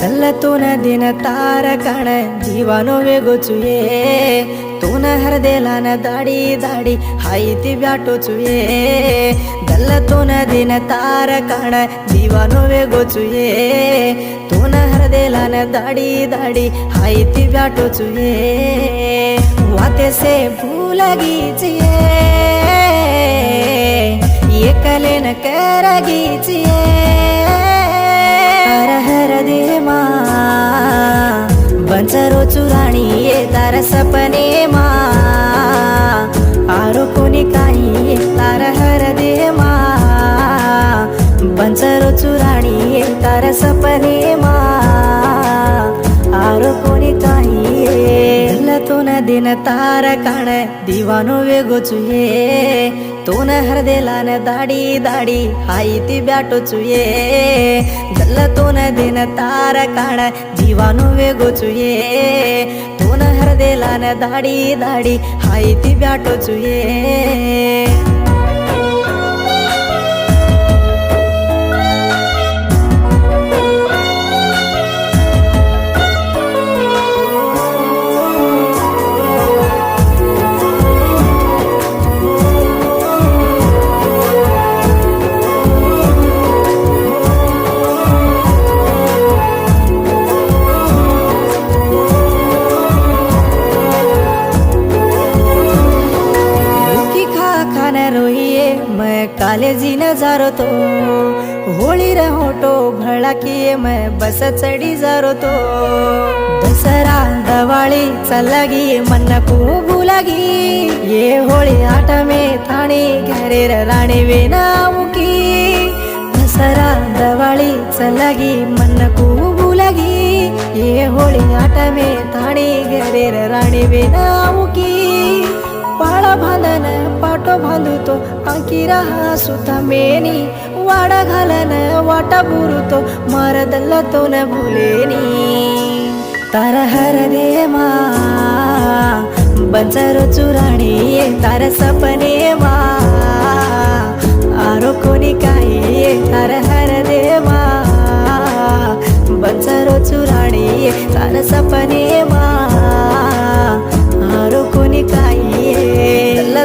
गल्ल तून दिन तार कण जीवानो वेगो चुये तून हर देला न दाडी दाडी हाई ती ब्याटो चुये गल्ल तून दिन तार कण जीवानो वेगो चुये तून हर देला न दाडी दाडी हाई ती ब्याटो चुये वाते से भूल गीचिए ये कले न कर गीचिए हर दे माँ बंचरो चुराणी ये तार सपने माँ आरो कोणी काही तार हर दे माँ बंचरो चुराणी ये तार सपने माँ आरो कोणी काही तोन दिन तार काण दीवानो वेगो चुये तोन हर देला न दाडी दाडी हाई ती ब्याटो चुये गल्ल तोन दिन तार काण जीवानो वेगो चुये तोन हर देला न दाडी दाडी हाई ती ब्याटो चुये मैं कालेजी नजारो तो होळी रहोटो भळा किए मैं बस चढी जारो तो दसरा दवाळी चलागी मन को भूलागी ये होळी आठ में थाणी घरे राणी वेनामुकी दसरा दवाळी चलागी मन को भूलागी ये होळी आठ में थाणी घरे राणी वेनामुकी पाळा बांधन पाटो बांधतो अंकी रहा सुता मेनी वाडा घालन वाटा बुरुतो मारदल्ल तो न भूलेनी तार हर दे माँ बंचरो चुराणी तार सपने माँ आरो कोणी काही तार हर दे माँ बंचरो चुराणी तार सपने माँ आरो कोणी काही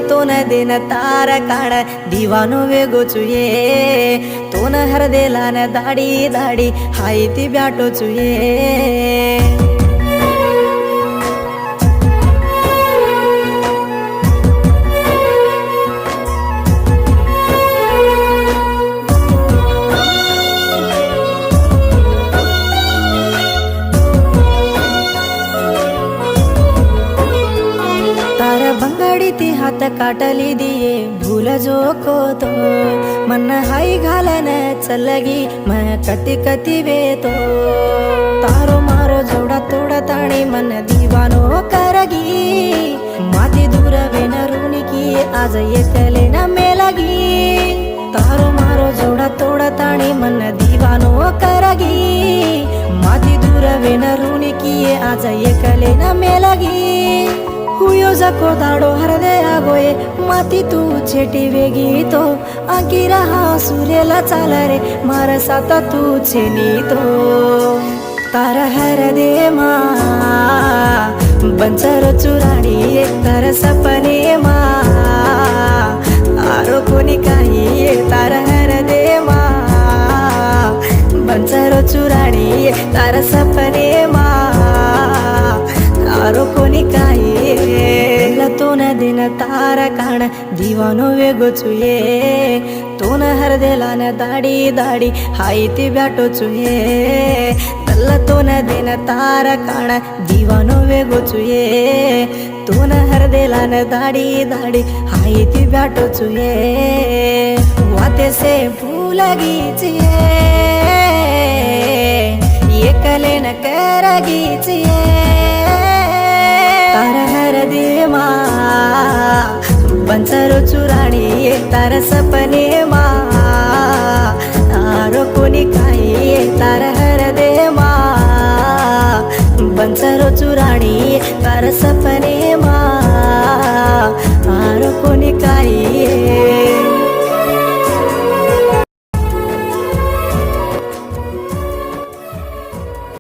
तोन दिन तार काण दीवानो वेगो चुये तोन हर देला न दाडी दाडी हाई ती ब्याटो चुये ती हात काटली दिए भूल जो को तो मन हाई घालन चलगी मैं कति कति वे तो तारो मारो जोड़ा तोड़ा ताणी मन दीवानो करगी माती दूर वेन रूनी की आज ये कले न मेलगी तारो मारो जोड़ा तोड़ा ताणी मन दीवानो करगी माती दूर वेन रूनी की आज ये कले न मेलगी हुयो जको दाडो हरदे आगोये माती तू छेटी वेगी तो आगी रहा सूर्यला चाल रे मार साता तू छेनी तो तार हर दे माँ बंचरो चुराणी तार सपने माँ आरो कोणी काही तार हर दे माँ बंचरो चुराणी तार सपने माँ आरो कोणी काही तोन दिन तार काण दीवानो वेगो चुये तोन हर देला न दाडी दाडी हाई ती ब्याटो चुये तल्ल तोन दिन तार काण दीवानो वेगो चुये तोन हर देला न दाडी दाडी हाई ती ब्याटो चुये वाते से भूल गीचिए ये कले न कर गीचिए तार हर दे माँ बंचरो चुराणी तार सपने